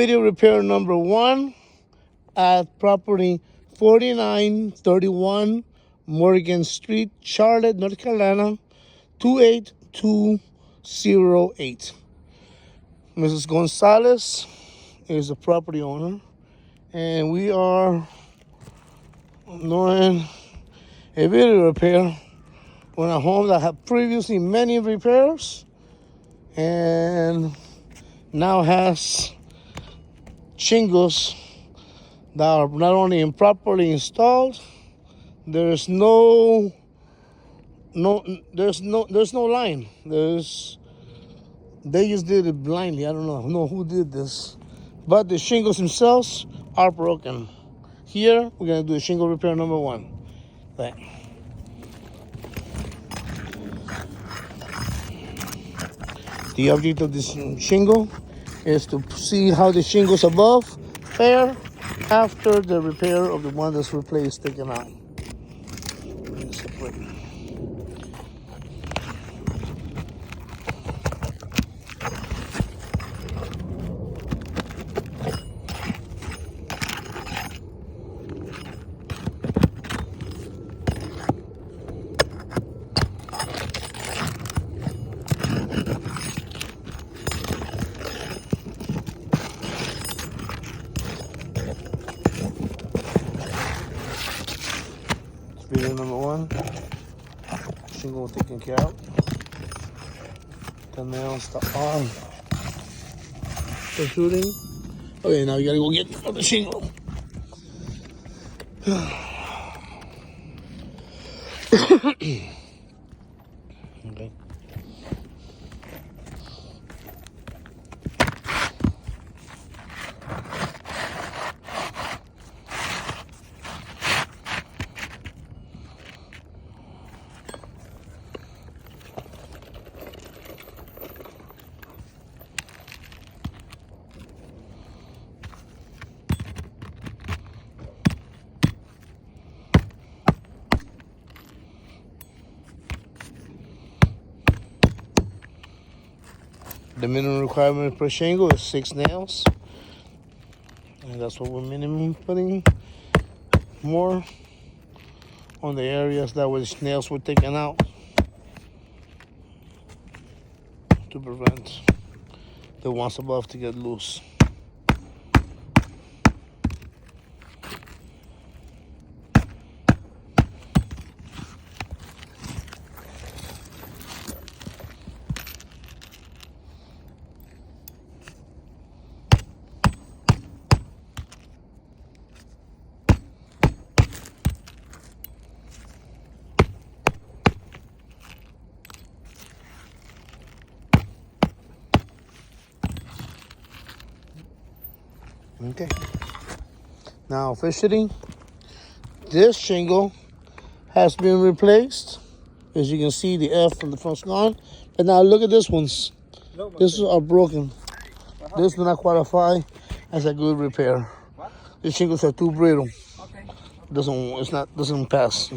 Video repair number 1 at property 4931 Morgan Street, Charlotte, North Carolina, 28208. Mrs. Gonzalez is the property owner, and we are doing a video repair on a home that had previously many repairs and now has shingles that are not only improperly installed. There's no line. They just did it blindly. I don't know who did this, but the shingles themselves are broken. Here we're gonna do the shingle repair number 1. Right. The object of this shingle is to see how the shingles above fare after the repair of the one that's replaced, taken out. Video number 1, shingle taken care of. The nails, the arm, the shooting. Okay, now you gotta go get the shingle. Okay. The minimum requirement per shingle is 6 nails, and that's what we're minimum putting. More on the areas that where the nails were taken out to prevent the ones above to get loose. Okay. Now officially, this shingle has been replaced. As you can see, the F from the front's gone. But now look at this ones. These are broken. This do not qualify as a good repair. The shingles are too brittle. Doesn't pass.